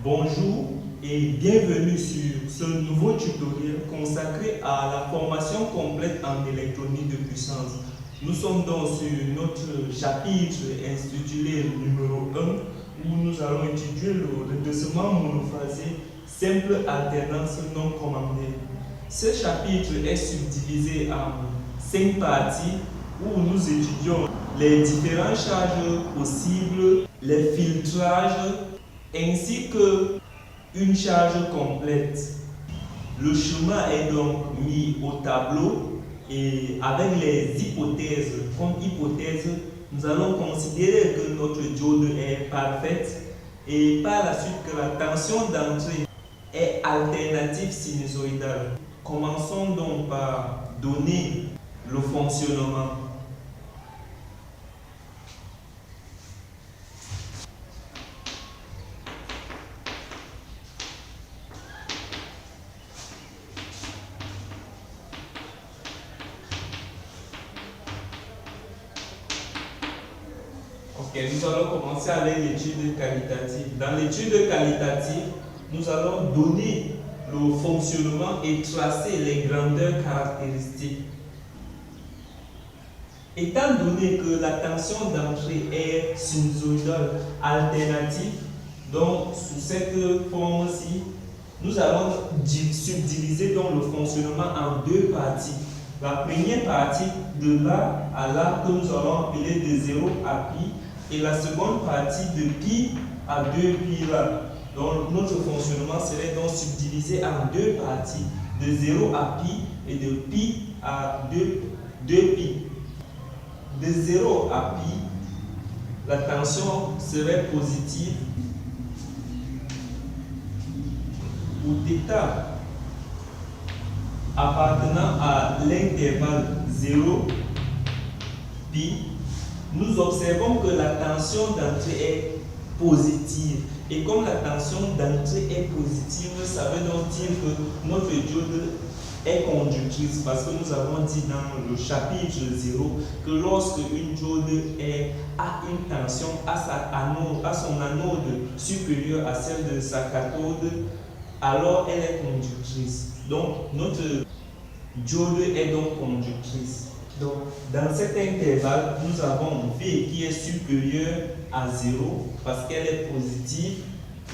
Bonjour et bienvenue sur ce nouveau tutoriel consacré à la formation complète en électronique de puissance. Nous sommes donc sur notre chapitre intitulé numéro 1 où nous allons étudier le redressement monophasé simple alternance non commandée. Ce chapitre est subdivisé en 5 parties où nous étudions les différentes charges possibles, les filtrages, ainsi que une charge complète. Le schéma est donc mis au tableau et avec les hypothèses. Comme hypothèse, nous allons considérer que notre diode est parfaite et par la suite que la tension d'entrée est alternative sinusoïdale. Commençons donc par donner le fonctionnement. Nous allons commencer avec l'étude qualitative. Dans l'étude qualitative, nous allons donner le fonctionnement et tracer les grandeurs caractéristiques. Étant donné que la tension d'entrée est sinusoïdale alternative, donc sous cette forme-ci, nous allons subdiviser donc le fonctionnement en deux parties. La première partie de là à là que nous allons appeler de 0 à pi et la seconde partie de pi à 2 pi là. Donc notre fonctionnement serait donc subdivisé en deux parties, de 0 à pi et de pi à 2 pi. De 0 à pi, la tension serait positive pour θ appartenant à l'intervalle 0 pi. Nous observons que la tension d'entrée est positive. Et comme la tension d'entrée est positive, ça veut donc dire que notre diode est conductrice. Parce que nous avons dit dans le chapitre 0 que lorsque une diode a une tension à son anode supérieure à celle de sa cathode, alors elle est conductrice. Donc notre diode est donc conductrice. Donc, dans cet intervalle, nous avons V qui est supérieur à 0 parce qu'elle est positive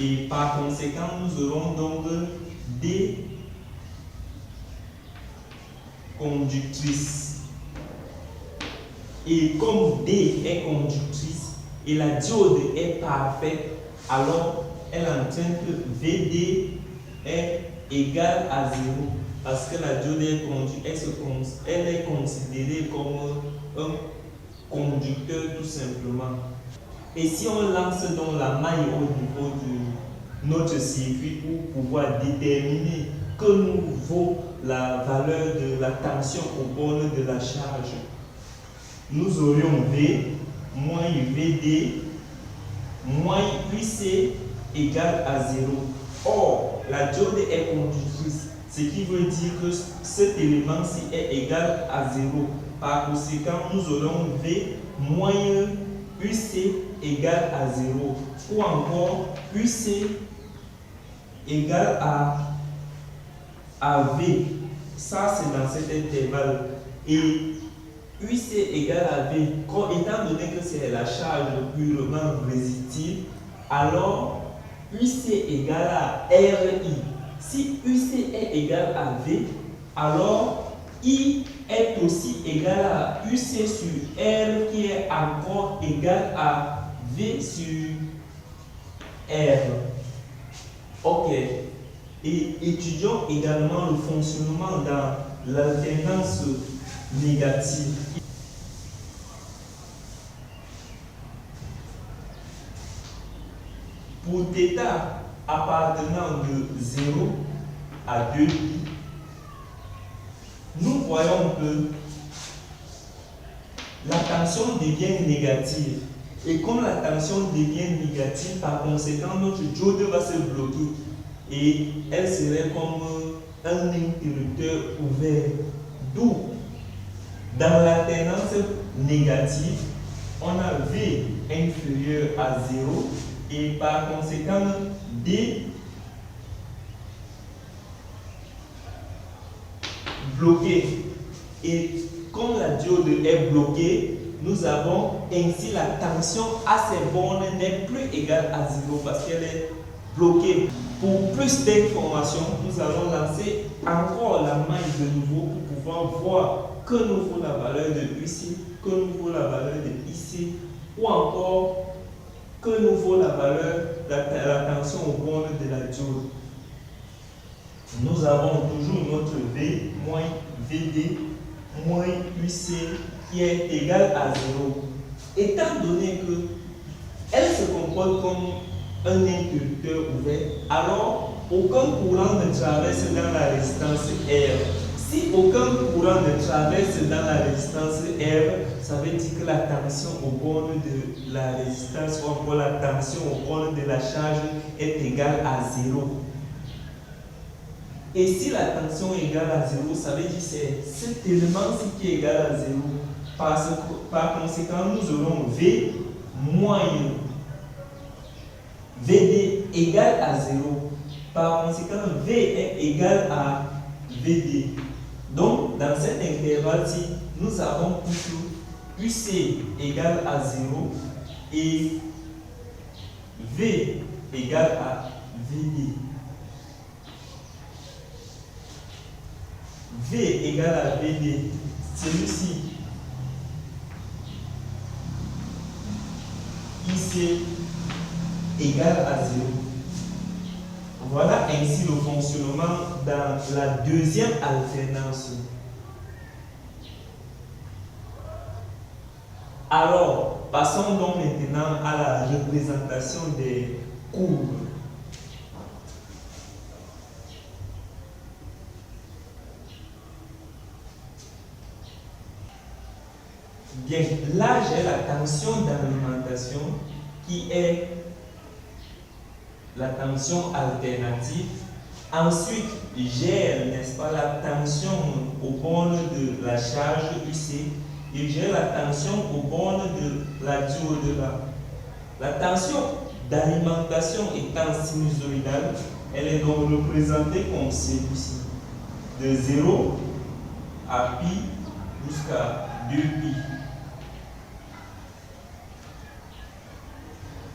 et par conséquent, nous aurons donc D conductrice. Et comme D est conductrice et la diode est parfaite, alors elle entraîne que VD est égal à 0. Parce que la diode est conduite, elle est considérée comme un conducteur tout simplement. Et si on lance donc la maille au niveau de notre circuit pour pouvoir déterminer que nous vaut la valeur de la tension aux bornes de la charge, nous aurions V moins VD moins UC égale à 0. Or, la diode est conductrice. Ce qui veut dire que cet élément-ci est égal à 0. Par conséquent, nous aurons V moins UC égale à 0. Ou encore UC égale à V. Ça, c'est dans cet intervalle. Et UC égale à V, étant donné que c'est la charge purement résistive, alors UC égale à RI. Si UC est égal à V, alors I est aussi égal à UC sur R qui est encore égal à V sur R. Ok. Et étudions également le fonctionnement dans l'alternance négative. Pour θ appartenant de 0 à 2 pi, nous voyons que la tension devient négative. Et comme la tension devient négative, par conséquent, notre diode va se bloquer. Et elle serait comme un interrupteur ouvert. D'où, dans l'alternance négative, on a V inférieur à 0 et par conséquent D bloqué. Et comme la diode est bloquée, nous avons ainsi la tension à ces bornes n'est plus égale à 0 parce qu'elle est bloquée. Pour plus d'informations, nous allons lancer encore la maille de nouveau pour pouvoir voir que nous vaut la valeur de UC, que nous vaut la valeur de IC, ou encore que nous vaut la valeur de la tension aux bornes de la diode. Nous avons toujours notre V moins VD moins UC qui est égal à 0. Étant donné que elle se comporte comme un interrupteur ouvert, alors aucun courant ne traverse dans la résistance R. Si aucun courant ne traverse dans la résistance R, ça veut dire que la tension aux bornes de la résistance ou encore la tension aux bornes de la charge est égale à 0. Et si la tension est égale à 0, ça veut dire que c'est cet élément-ci qui est égal à 0. Par conséquent, nous aurons V moins VD égale à 0. Par conséquent, V est égal à VD. Donc, dans cet intervalle-ci, nous avons toujours UC égale à 0 et V égale à VD. V égale à VD, celui-ci, IC égale à 0. Voilà ainsi le fonctionnement dans la deuxième alternance. Alors, passons donc maintenant à la représentation des courbes. Bien, là j'ai la tension d'alimentation qui est la tension alternative. Ensuite, j'ai, n'est-ce pas, la tension aux bornes de la charge UC et j'ai la tension aux bornes de la diode là. La tension d'alimentation étant sinusoïdale, elle est donc représentée comme celui-ci, de 0 à pi jusqu'à 2pi.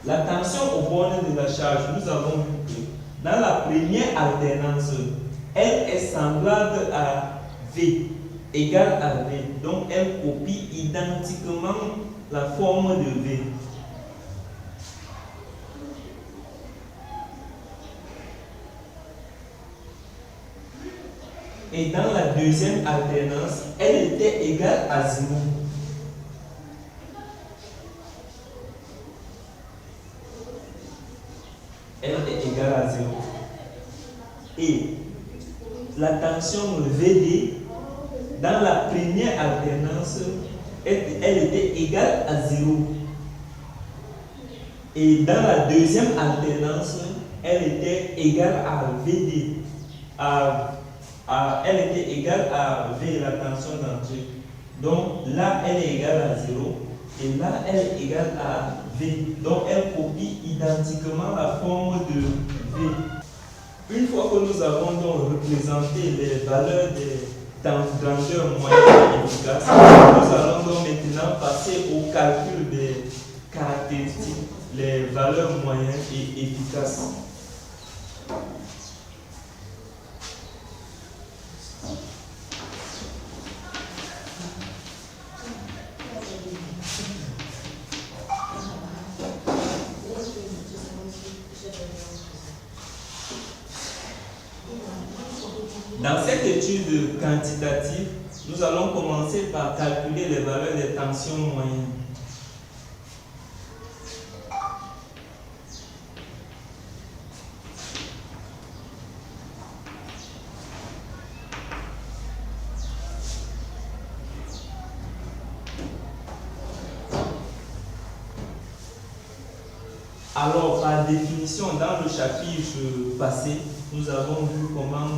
La tension aux bornes de la charge, nous avons vu que dans la première alternance, elle est semblable à V, égale à V. Donc, elle copie identiquement la forme de V. Et dans la deuxième alternance, elle était égale à 0. Elle est égale à 0. Et la tension VD, dans la première alternance, elle était égale à 0. Et dans la deuxième alternance, elle était égale à VD. Elle était égale à V, la tension d'entrée. Donc là, elle est égale à 0. Et là, elle est égale à V. Donc, elle copie identiquement la forme de V. Une fois que nous avons donc représenté les valeurs des grandeurs moyennes et efficaces, nous allons donc maintenant passer au calcul des caractéristiques, les valeurs moyennes et efficaces. Dans cette étude quantitative, nous allons commencer par calculer les valeurs des tensions moyennes. Alors, par définition, dans le chapitre passé, nous avons vu comment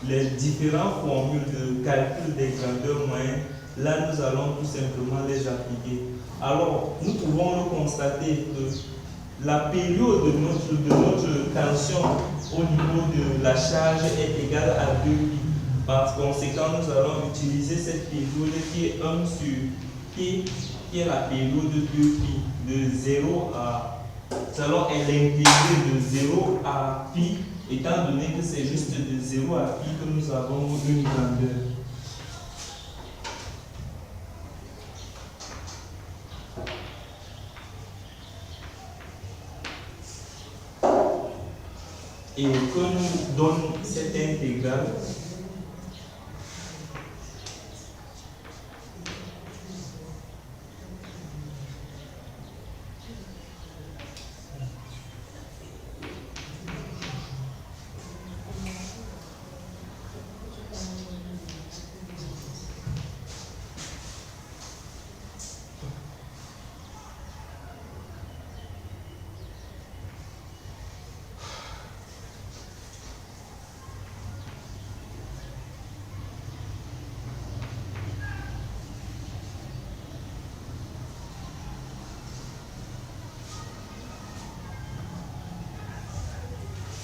les différentes formules de calcul des grandeurs moyennes, là nous allons tout simplement les appliquer. Alors, nous pouvons le constater que la période de notre tension au niveau de la charge est égale à 2π. Par conséquent, nous allons utiliser cette période qui est 1 sur T, qui est la période de 2π, de 0 à... Nous allons l'intégrer de 0 à π, étant donné que c'est juste de 0 à π que nous avons une grandeur. Et que nous donne cette intégrale.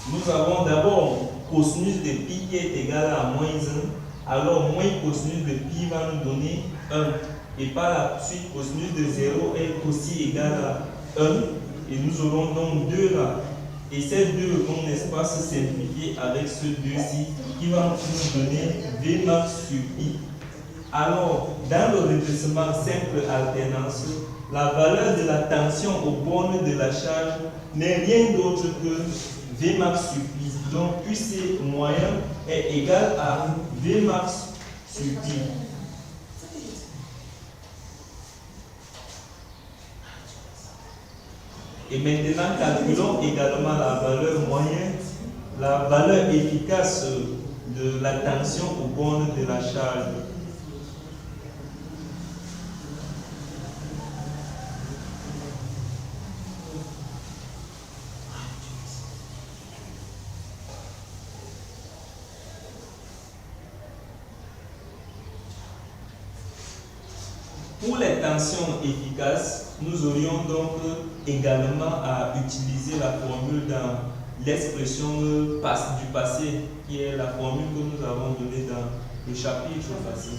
Nous avons d'abord cosinus de pi qui est égal à moins 1. Alors, moins cosinus de pi va nous donner 1. Et par la suite, cosinus de 0 est aussi égal à 1. Et nous aurons donc 2 là. Et ces 2 vont, n'est-ce pas, se simplifier avec ce 2-ci qui va nous donner V max sur I. Alors, dans le redressement simple alternance, la valeur de la tension aux bornes de la charge n'est rien d'autre que V max sur pi. Donc, QC moyen est égal à V max sur pi. Et maintenant, calculons également la valeur moyenne, la valeur efficace de la tension aux bornes de la charge. Pour les tensions efficaces, nous aurions donc également à utiliser la formule dans l'expression du passé, qui est la formule que nous avons donnée dans le chapitre passé.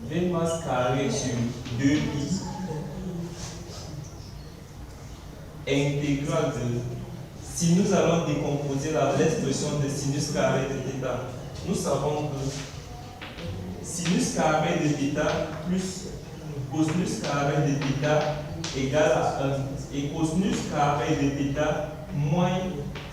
V masse carré sur 2π intégrale de... Si nous allons décomposer l'expression de sinus carré de θ, nous savons que sinus carré de θ plus cosinus carré de θ égale à 1. Et cosinus carré de θ moins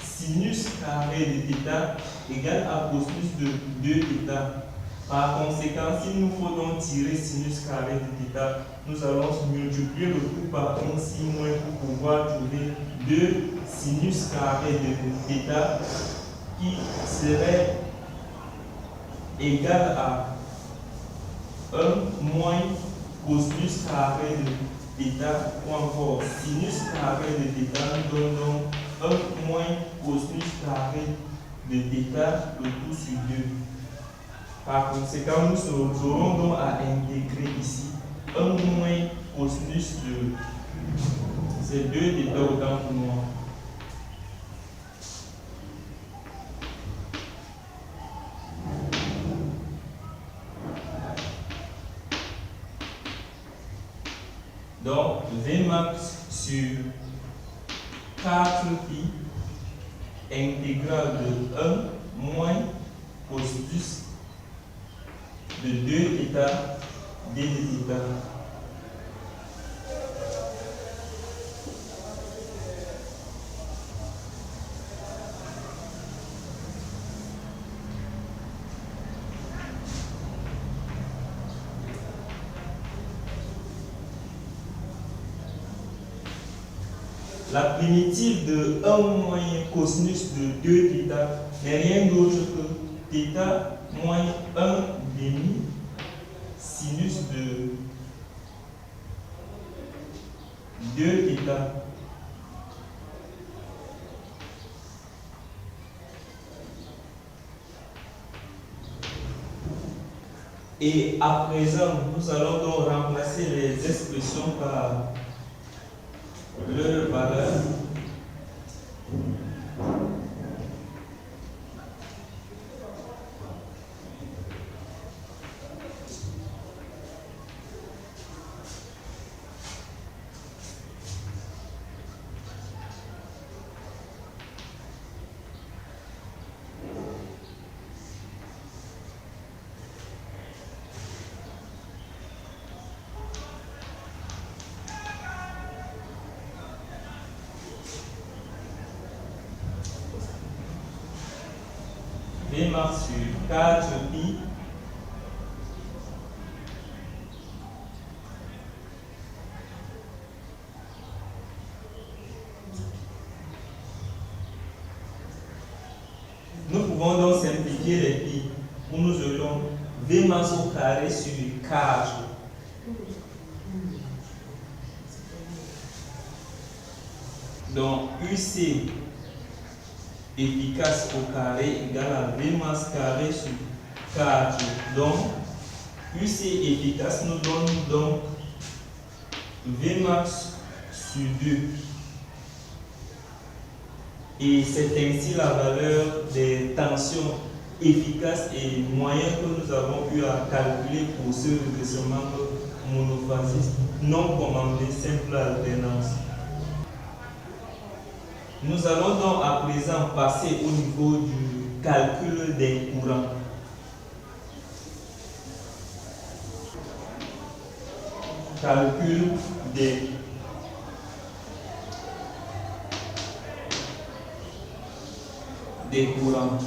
sinus carré de θ égale à cosinus de 2θ. Par conséquent, s'il nous faut donc tirer sinus carré de θ, nous allons multiplier le tout par 1 si moins pour pouvoir trouver 2 sinus carré de θ qui serait égal à 1 moins cosinus carré de θ ou encore sinus carré de θ nous donne donc 1 moins cosinus carré de θ le tout sur 2. Par conséquent, nous aurons donc à intégrer ici 1 moins cosinus de ces 2 θ autant pour moi. Donc, V max sur 4π intégrale de 1 moins cosinus de 2θ d de θ. La primitive de 1 moins cosinus de 2 θ n'est rien d'autre que θ moins 1 demi sinus de 2 θ. Et à présent, nous allons donc remplacer les expressions par leur valeur. V marque sur 4 pi nous pouvons donc simplifier les pi où nous aurions V max au carré sur 4. Donc UC efficace au carré égale à V max carré sur 4. Donc, UC efficace nous donne donc V max sur 2. Et c'est ainsi la valeur des tensions efficaces et moyennes que nous avons eu à calculer pour ce redressement monophasiste non commandé simple alternance. Nous allons donc à présent passer au niveau du calcul des courants. Calcul des courants.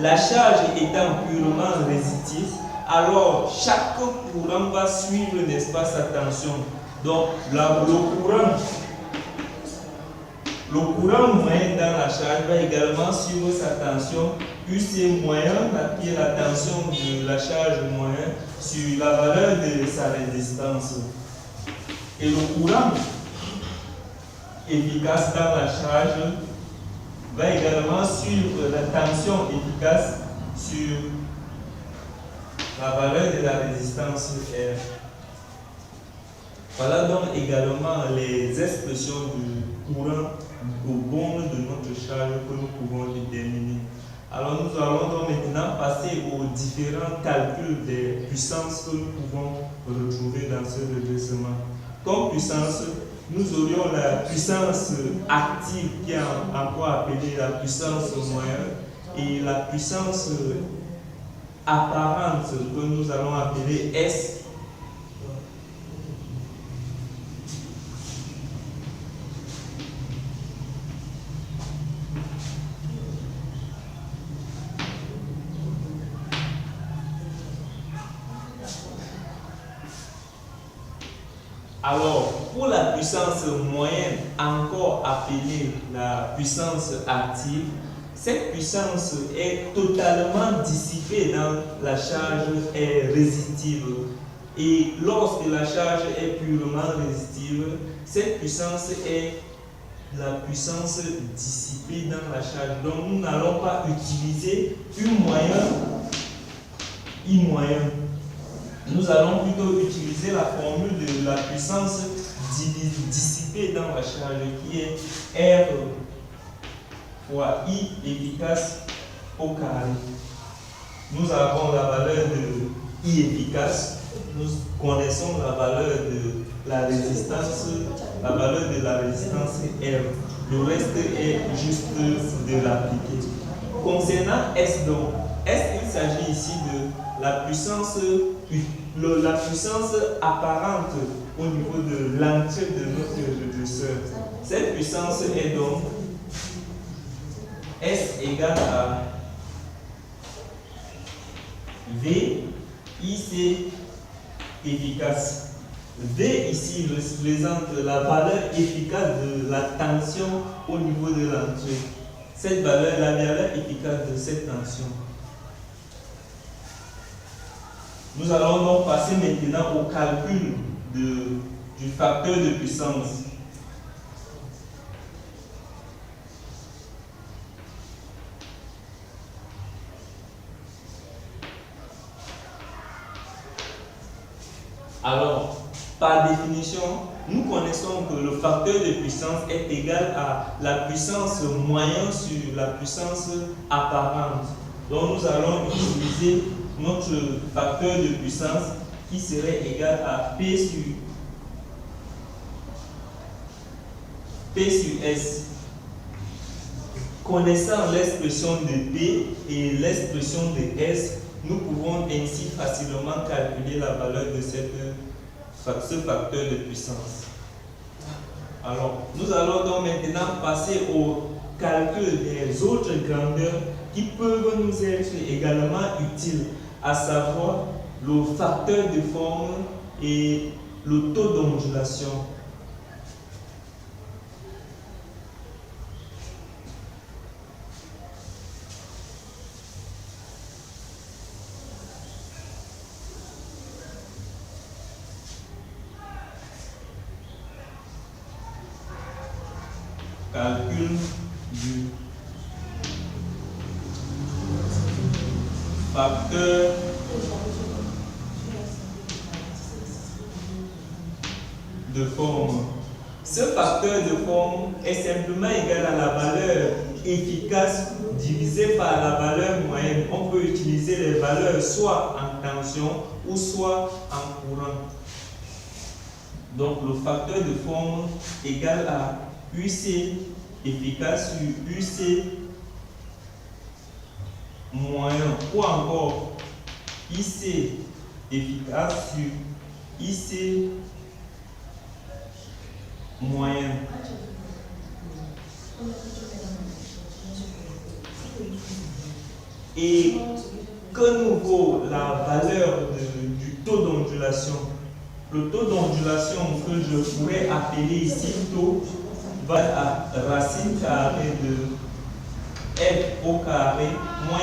La charge étant purement résistive, alors chaque courant va suivre, n'est-ce pas, sa tension. Donc le courant moyen dans la charge va également suivre sa tension UC moyen, qui est la tension de la charge moyenne sur la valeur de sa résistance. Et le courant efficace dans la charge va également suivre la tension efficace sur la valeur de la résistance R. Voilà donc également les expressions du courant au bornes de notre charge que nous pouvons déterminer. Alors nous allons donc maintenant passer aux différents calculs des puissances que nous pouvons retrouver dans ce redressement. Comme puissance, nous aurions la puissance active qui est encore appelée la puissance moyenne et la puissance apparente que nous allons appeler S. Alors, pour la puissance moyenne, encore appelée la puissance active, cette puissance est totalement dissipée dans la charge est résistive. Et lorsque la charge est purement résistive, cette puissance est la puissance dissipée dans la charge. Donc, nous n'allons pas utiliser U moyen. Nous allons plutôt utiliser la formule de la puissance dissipée dans la charge qui est R fois I efficace au carré. Nous avons la valeur de I efficace, nous connaissons la valeur de la résistance, la valeur de la résistance R. Le reste est juste de l'appliquer. Concernant S donc, S il s'agit ici de la puissance apparente au niveau de l'entrée de notre redresseur. Cette puissance est donc S égale à V IC efficace. V ici représente la valeur efficace de la tension au niveau de l'entrée. Cette valeur, la valeur efficace de cette tension. Nous allons donc passer maintenant au calcul du facteur de puissance. Alors, par définition, nous connaissons que le facteur de puissance est égal à la puissance moyenne sur la puissance apparente. Donc, nous allons utiliser notre facteur de puissance qui serait égal à P sur S. Connaissant l'expression de P et l'expression de S, nous pouvons ainsi facilement calculer la valeur de ce facteur de puissance. Alors, nous allons donc maintenant passer au calcul des autres grandeurs qui peuvent nous être également utiles, à savoir le facteur de forme et le taux d'ondulation. Calcul du facteur de forme. Ce facteur de forme est simplement égal à la valeur efficace divisée par la valeur moyenne. On peut utiliser les valeurs soit en tension ou soit en courant. Donc le facteur de forme égal à UC efficace sur UC moyen ou encore IC efficace sur IC moyen. Et que nous vaut la valeur du taux d'ondulation? Le taux d'ondulation que je pourrais appeler ici taux va à racine carrée de f au carré moins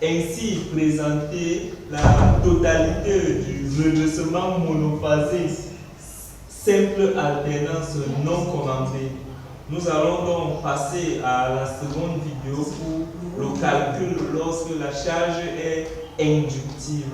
1. Ainsi présenter la totalité du redressement monophasé simple alternance non commandée. Nous allons donc passer à la seconde vidéo pour le calcul lorsque la charge est inductive.